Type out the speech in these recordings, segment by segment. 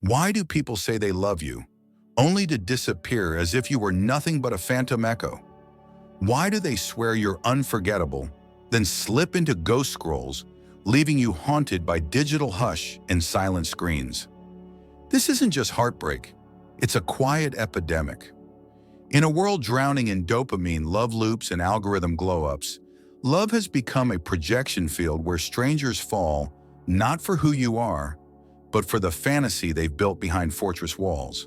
Why do people say they love you, only to disappear as if you were nothing but a phantom echo? Why do they swear you're unforgettable, then slip into ghost scrolls, leaving you haunted by digital hush and silent screens? This isn't just heartbreak, it's a quiet epidemic. In a world drowning in dopamine, love loops, and algorithm glow-ups, love has become a projection field where strangers fall, not for who you are, but for the fantasy they've built behind fortress walls.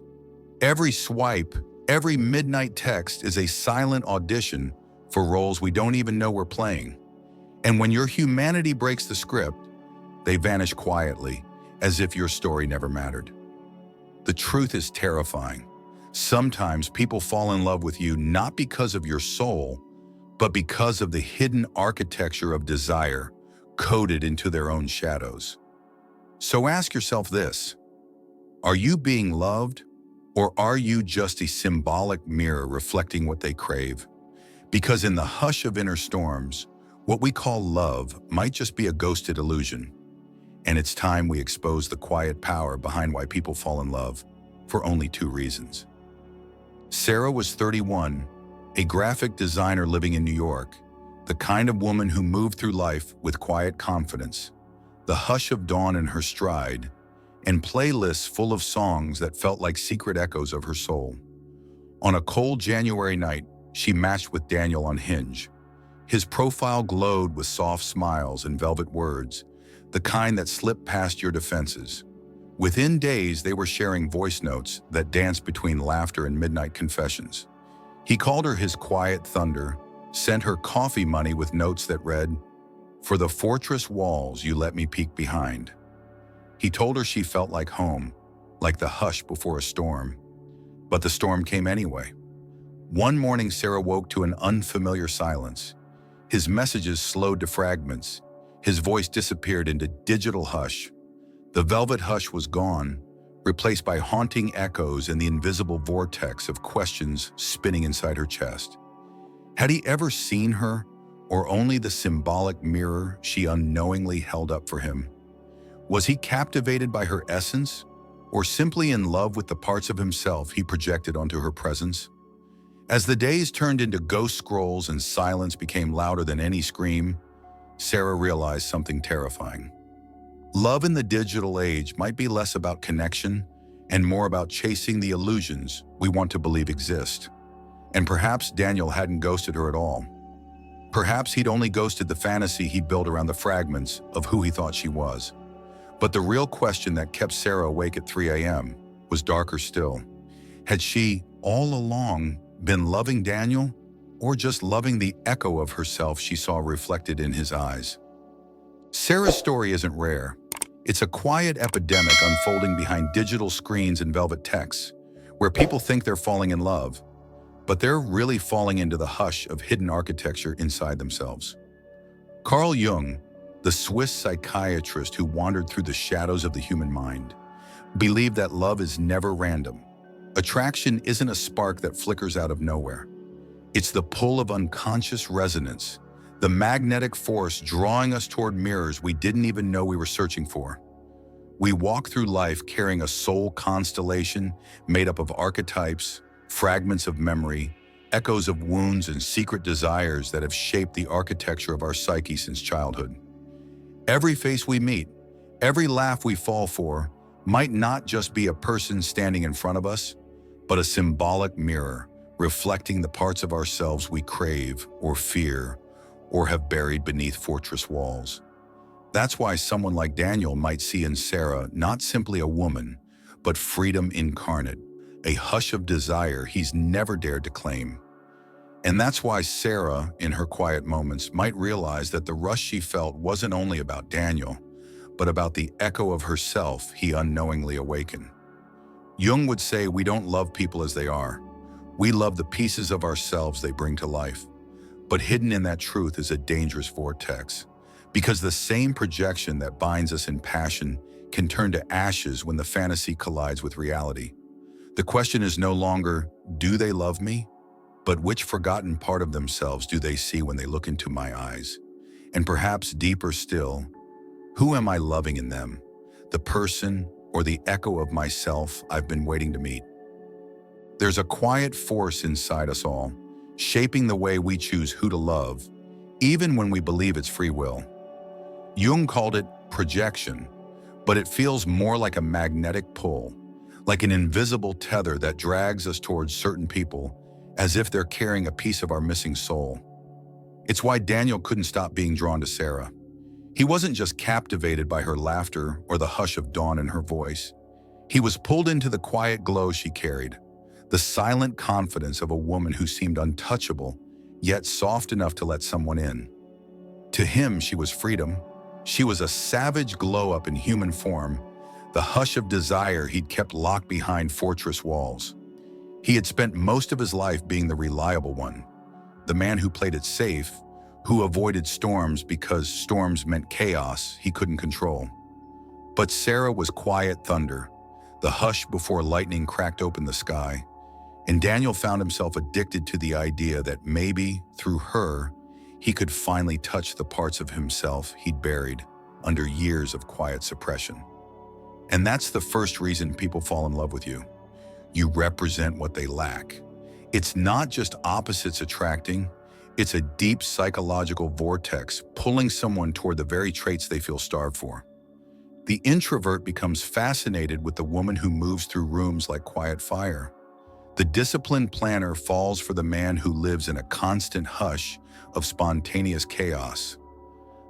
Every swipe, every midnight text is a silent audition for roles we don't even know we're playing. And when your humanity breaks the script, they vanish quietly, as if your story never mattered. The truth is terrifying. Sometimes people fall in love with you not because of your soul, but because of the hidden architecture of desire coded into their own shadows. So ask yourself this: are you being loved, or are you just a symbolic mirror reflecting what they crave? Because in the hush of inner storms, what we call love might just be a ghosted illusion. And it's time we expose the quiet power behind why people fall in love for only two reasons. Sarah was 31, a graphic designer living in New York, the kind of woman who moved through life with quiet confidence, the hush of dawn in her stride, and playlists full of songs that felt like secret echoes of her soul. On a cold January night, she matched with Daniel on Hinge. His profile glowed with soft smiles and velvet words, the kind that slip past your defenses. Within days, they were sharing voice notes that danced between laughter and midnight confessions. He called her his quiet thunder, sent her coffee money with notes that read, "For the fortress walls you let me peek behind." He told her she felt like home, like the hush before a storm. But the storm came anyway. One morning, Sarah woke to an unfamiliar silence. His messages slowed to fragments. His voice disappeared into digital hush. The velvet hush was gone, replaced by haunting echoes and the invisible vortex of questions spinning inside her chest. Had he ever seen her, or only the symbolic mirror she unknowingly held up for him? Was he captivated by her essence, or simply in love with the parts of himself he projected onto her presence? As the days turned into ghost scrolls and silence became louder than any scream, Sarah realized something terrifying. Love in the digital age might be less about connection and more about chasing the illusions we want to believe exist. And perhaps Daniel hadn't ghosted her at all. Perhaps he'd only ghosted the fantasy he built around the fragments of who he thought she was. But the real question that kept Sarah awake at 3 a.m. was darker still. Had she, all along, been loving Daniel, or just loving the echo of herself she saw reflected in his eyes? Sarah's story isn't rare. It's a quiet epidemic unfolding behind digital screens and velvet texts, where people think they're falling in love, but they're really falling into the hush of hidden architecture inside themselves. Carl Jung, the Swiss psychiatrist who wandered through the shadows of the human mind, believed that love is never random. Attraction isn't a spark that flickers out of nowhere. It's the pull of unconscious resonance, the magnetic force drawing us toward mirrors we didn't even know we were searching for. We walk through life carrying a soul constellation made up of archetypes, fragments of memory, echoes of wounds, and secret desires that have shaped the architecture of our psyche since childhood. Every face we meet, every laugh we fall for, might not just be a person standing in front of us, but a symbolic mirror reflecting the parts of ourselves we crave or fear or have buried beneath fortress walls. That's why someone like Daniel might see in Sarah not simply a woman, but freedom incarnate, a hush of desire he's never dared to claim. And that's why Sarah, in her quiet moments, might realize that the rush she felt wasn't only about Daniel, but about the echo of herself he unknowingly awakened. Jung would say we don't love people as they are. We love the pieces of ourselves they bring to life. But hidden in that truth is a dangerous vortex, because the same projection that binds us in passion can turn to ashes when the fantasy collides with reality. The question is no longer, do they love me? But which forgotten part of themselves do they see when they look into my eyes? And perhaps deeper still, who am I loving in them? The person or the echo of myself I've been waiting to meet. There's a quiet force inside us all, shaping the way we choose who to love, even when we believe it's free will. Jung called it projection, but it feels more like a magnetic pull, like an invisible tether that drags us towards certain people as if they're carrying a piece of our missing soul. It's why Daniel couldn't stop being drawn to Sarah. He wasn't just captivated by her laughter or the hush of dawn in her voice. He was pulled into the quiet glow she carried, the silent confidence of a woman who seemed untouchable, yet soft enough to let someone in. To him, she was freedom. She was a savage glow-up in human form, the hush of desire he'd kept locked behind fortress walls. He had spent most of his life being the reliable one, the man who played it safe, who avoided storms because storms meant chaos he couldn't control. But Sarah was quiet thunder, the hush before lightning cracked open the sky, and Daniel found himself addicted to the idea that maybe, through her, he could finally touch the parts of himself he'd buried under years of quiet suppression. And that's the first reason people fall in love with you. You represent what they lack. It's not just opposites attracting, it's a deep psychological vortex pulling someone toward the very traits they feel starved for. The introvert becomes fascinated with the woman who moves through rooms like quiet fire. The disciplined planner falls for the man who lives in a constant hush of spontaneous chaos.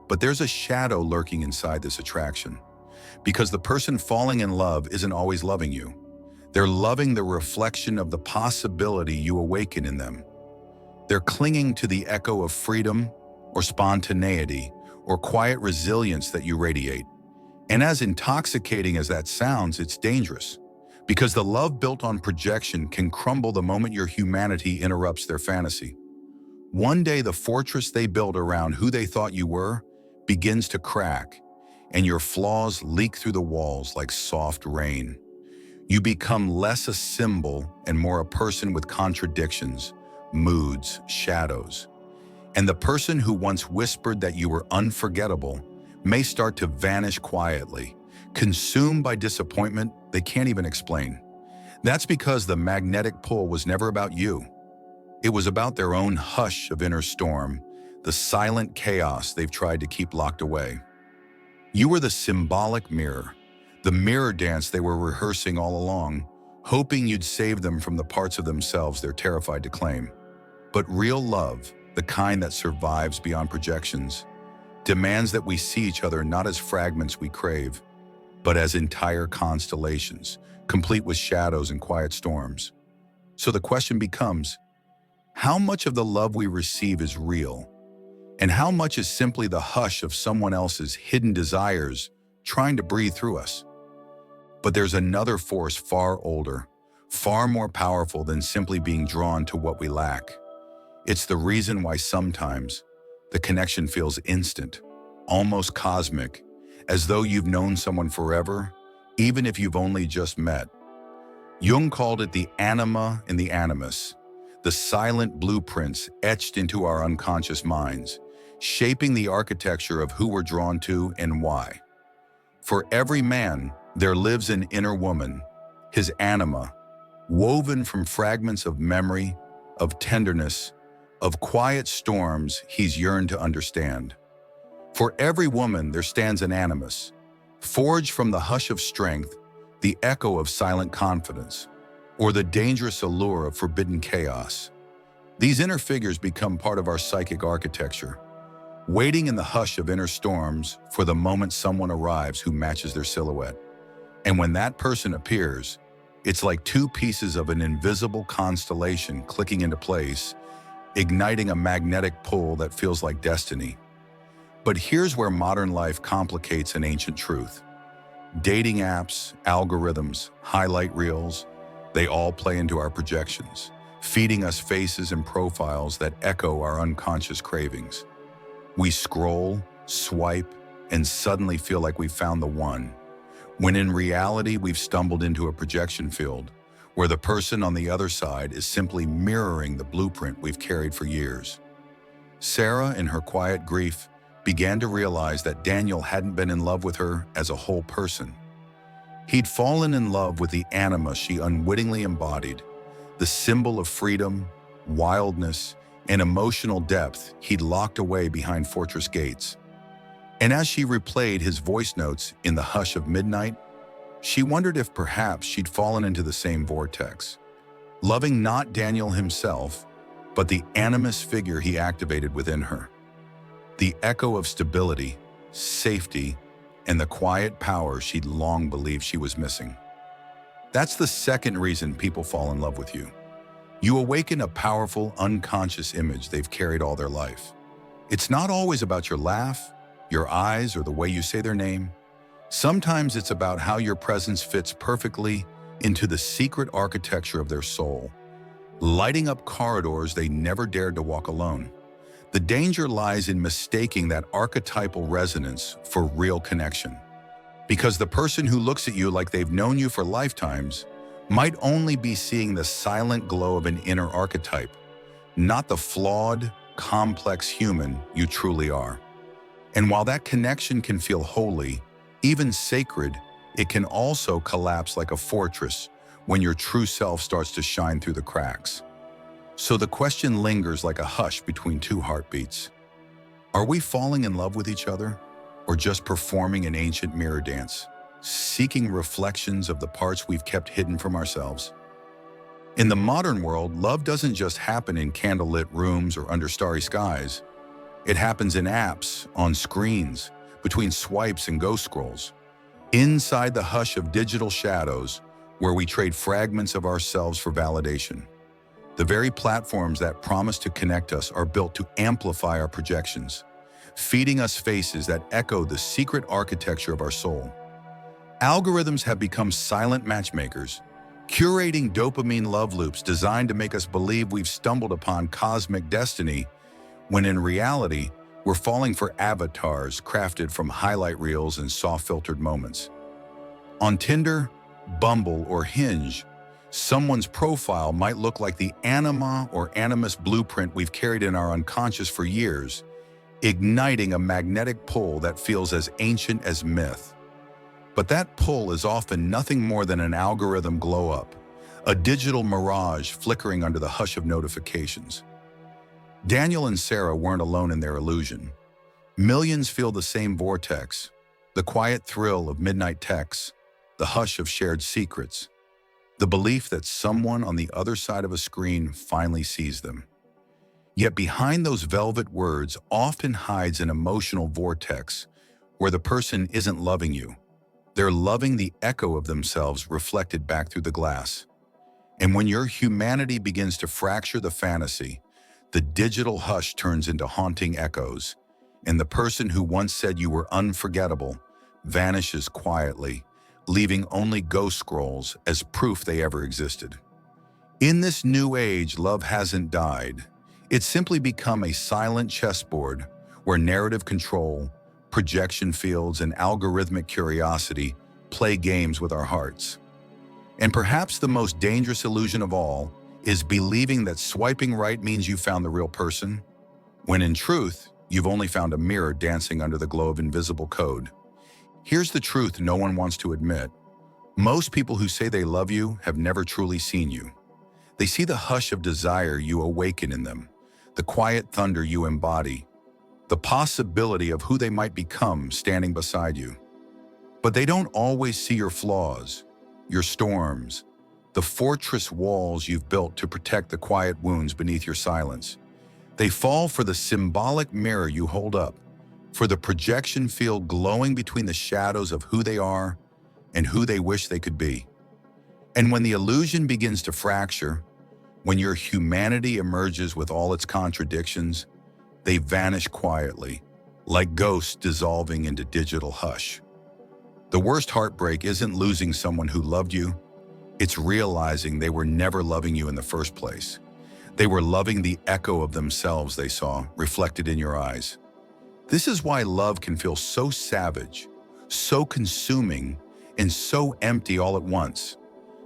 But there's a shadow lurking inside this attraction, because the person falling in love isn't always loving you. They're loving the reflection of the possibility you awaken in them. They're clinging to the echo of freedom or spontaneity or quiet resilience that you radiate. And as intoxicating as that sounds, it's dangerous, because the love built on projection can crumble the moment your humanity interrupts their fantasy. One day, the fortress they built around who they thought you were begins to crack, and your flaws leak through the walls like soft rain. You become less a symbol and more a person with contradictions, moods, shadows. And the person who once whispered that you were unforgettable may start to vanish quietly, consumed by disappointment they can't even explain. That's because the magnetic pull was never about you. It was about their own hush of inner storm, the silent chaos they've tried to keep locked away. You were the symbolic mirror, the mirror dance they were rehearsing all along, hoping you'd save them from the parts of themselves they're terrified to claim. But real love, the kind that survives beyond projections, demands that we see each other not as fragments we crave, but as entire constellations, complete with shadows and quiet storms. So the question becomes, how much of the love we receive is real? And how much is simply the hush of someone else's hidden desires trying to breathe through us? But there's another force far older, far more powerful than simply being drawn to what we lack. It's the reason why sometimes the connection feels instant, almost cosmic, as though you've known someone forever, even if you've only just met. Jung called it the Anima and the Animus, the silent blueprints etched into our unconscious minds, shaping the architecture of who we're drawn to and why. For every man, there lives an inner woman, his anima, woven from fragments of memory, of tenderness, of quiet storms he's yearned to understand. For every woman, there stands an animus, forged from the hush of strength, the echo of silent confidence, or the dangerous allure of forbidden chaos. These inner figures become part of our psychic architecture, waiting in the hush of inner storms for the moment someone arrives who matches their silhouette. And when that person appears, it's like two pieces of an invisible constellation clicking into place, igniting a magnetic pull that feels like destiny. But here's where modern life complicates an ancient truth. Dating apps, algorithms, highlight reels, they all play into our projections, feeding us faces and profiles that echo our unconscious cravings. We scroll, swipe, and suddenly feel like we've found the one, when in reality we've stumbled into a projection field where the person on the other side is simply mirroring the blueprint we've carried for years. Sarah, in her quiet grief, began to realize that Daniel hadn't been in love with her as a whole person. He'd fallen in love with the Anima she unwittingly embodied, the symbol of freedom, wildness, and emotional depth he'd locked away behind fortress gates. And as she replayed his voice notes in the hush of midnight, she wondered if perhaps she'd fallen into the same vortex, loving not Daniel himself, but the Animus figure he activated within her. The echo of stability, safety, and the quiet power she'd long believed she was missing. That's the second reason people fall in love with you. You awaken a powerful, unconscious image they've carried all their life. It's not always about your laugh, your eyes, or the way you say their name. Sometimes it's about how your presence fits perfectly into the secret architecture of their soul, lighting up corridors they never dared to walk alone. The danger lies in mistaking that archetypal resonance for real connection. Because the person who looks at you like they've known you for lifetimes might only be seeing the silent glow of an inner archetype, not the flawed, complex human you truly are. And while that connection can feel holy, even sacred, it can also collapse like a fortress when your true self starts to shine through the cracks. So the question lingers like a hush between two heartbeats. Are we falling in love with each other, or just performing an ancient mirror dance, seeking reflections of the parts we've kept hidden from ourselves? In the modern world, love doesn't just happen in candlelit rooms or under starry skies. It happens in apps, on screens, between swipes and ghost scrolls, inside the hush of digital shadows where we trade fragments of ourselves for validation. The very platforms that promise to connect us are built to amplify our projections, feeding us faces that echo the secret architecture of our soul. Algorithms have become silent matchmakers, curating dopamine love loops designed to make us believe we've stumbled upon cosmic destiny, when in reality, we're falling for avatars crafted from highlight reels and soft-filtered moments. On Tinder, Bumble, or Hinge, someone's profile might look like the Anima or Animus blueprint we've carried in our unconscious for years, igniting a magnetic pull that feels as ancient as myth. But that pull is often nothing more than an algorithm glow-up, a digital mirage flickering under the hush of notifications. Daniel and Sarah weren't alone in their illusion. Millions feel the same vortex, the quiet thrill of midnight texts, the hush of shared secrets, the belief that someone on the other side of a screen finally sees them. Yet behind those velvet words often hides an emotional vortex where the person isn't loving you. They're loving the echo of themselves reflected back through the glass. And when your humanity begins to fracture the fantasy, the digital hush turns into haunting echoes, and the person who once said you were unforgettable vanishes quietly, leaving only ghost scrolls as proof they ever existed. In this new age, love hasn't died. It's simply become a silent chessboard where narrative control, projection fields, and algorithmic curiosity play games with our hearts. And perhaps the most dangerous illusion of all is believing that swiping right means you found the real person, when in truth, you've only found a mirror dancing under the glow of invisible code. Here's the truth no one wants to admit. Most people who say they love you have never truly seen you. They see the hush of desire you awaken in them, the quiet thunder you embody, the possibility of who they might become standing beside you. But they don't always see your flaws, your storms, the fortress walls you've built to protect the quiet wounds beneath your silence. They fall for the symbolic mirror you hold up, for the projection field glowing between the shadows of who they are and who they wish they could be. And when the illusion begins to fracture, when your humanity emerges with all its contradictions, they vanish quietly, like ghosts dissolving into digital hush. The worst heartbreak isn't losing someone who loved you. It's realizing they were never loving you in the first place. They were loving the echo of themselves they saw reflected in your eyes. This is why love can feel so savage, so consuming, and so empty all at once.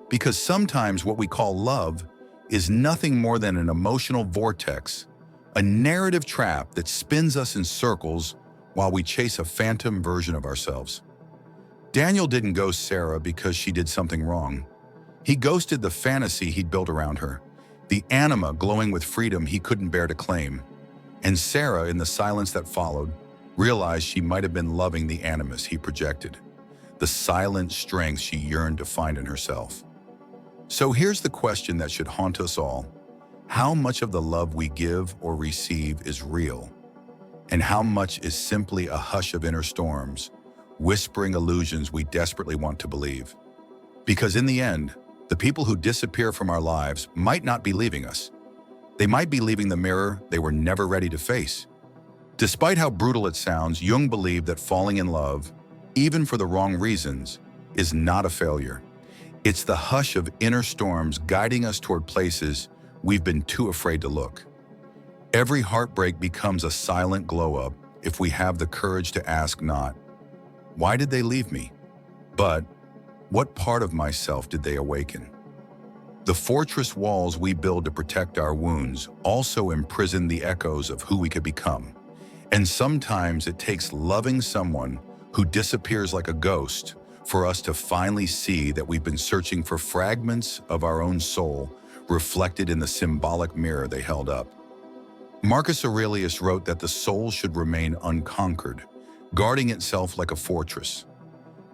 Because sometimes what we call love is nothing more than an emotional vortex, a narrative trap that spins us in circles while we chase a phantom version of ourselves. Daniel didn't ghost Sarah because she did something wrong. He ghosted the fantasy he'd built around her, the Anima glowing with freedom he couldn't bear to claim. And Sarah, in the silence that followed, realized she might have been loving the Animus he projected, the silent strength she yearned to find in herself. So here's the question that should haunt us all. How much of the love we give or receive is real? And how much is simply a hush of inner storms, whispering illusions we desperately want to believe? Because in the end, the people who disappear from our lives might not be leaving us. They might be leaving the mirror they were never ready to face. Despite how brutal it sounds, Jung believed that falling in love, even for the wrong reasons, is not a failure. It's the hush of inner storms guiding us toward places we've been too afraid to look. Every heartbreak becomes a silent glow-up if we have the courage to ask not, why did they leave me? But, what part of myself did they awaken? The fortress walls we build to protect our wounds also imprison the echoes of who we could become. And sometimes it takes loving someone who disappears like a ghost for us to finally see that we've been searching for fragments of our own soul reflected in the symbolic mirror they held up. Marcus Aurelius wrote that the soul should remain unconquered, guarding itself like a fortress.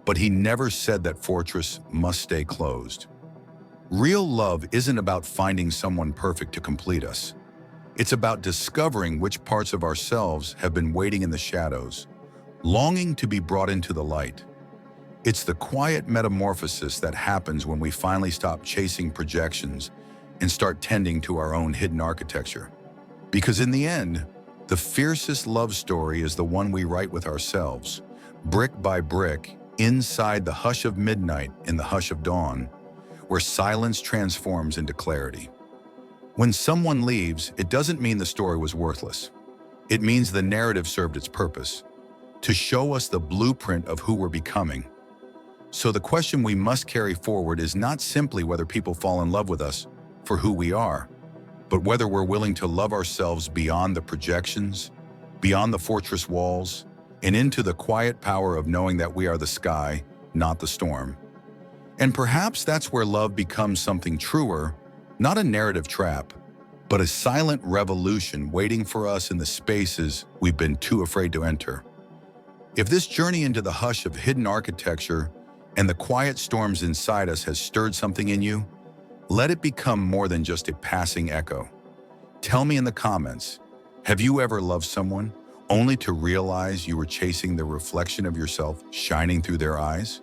But he never said that fortress must stay closed. Real love isn't about finding someone perfect to complete us. It's about discovering which parts of ourselves have been waiting in the shadows, longing to be brought into the light. It's the quiet metamorphosis that happens when we finally stop chasing projections and start tending to our own hidden architecture. Because in the end, the fiercest love story is the one we write with ourselves, brick by brick, inside the hush of midnight in the hush of dawn, where silence transforms into clarity. When someone leaves, it doesn't mean the story was worthless. It means the narrative served its purpose, to show us the blueprint of who we're becoming. So the question we must carry forward is not simply whether people fall in love with us for who we are, but whether we're willing to love ourselves beyond the projections, beyond the fortress walls, and into the quiet power of knowing that we are the sky, not the storm. And perhaps that's where love becomes something truer, not a narrative trap, but a silent revolution waiting for us in the spaces we've been too afraid to enter. If this journey into the hush of hidden architecture and the quiet storms inside us has stirred something in you, let it become more than just a passing echo. Tell me in the comments, have you ever loved someone only to realize you were chasing the reflection of yourself shining through their eyes?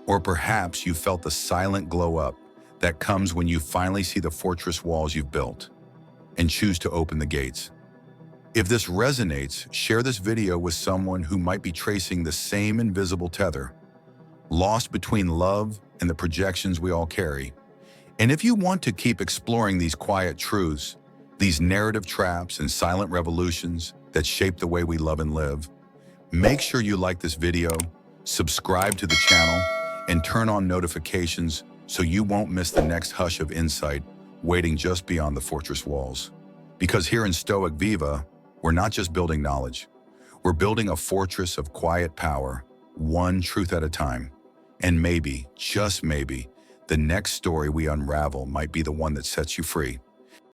Or perhaps you felt the silent glow up that comes when you finally see the fortress walls you've built and choose to open the gates. If this resonates, share this video with someone who might be tracing the same invisible tether, lost between love and the projections we all carry. And if you want to keep exploring these quiet truths, these narrative traps and silent revolutions that shape the way we love and live, make sure you like this video, subscribe to the channel, and turn on notifications so you won't miss the next hush of insight waiting just beyond the fortress walls. Because here in Stoic Viva, we're not just building knowledge. We're building a fortress of quiet power, one truth at a time. And maybe, just maybe, the next story we unravel might be the one that sets you free.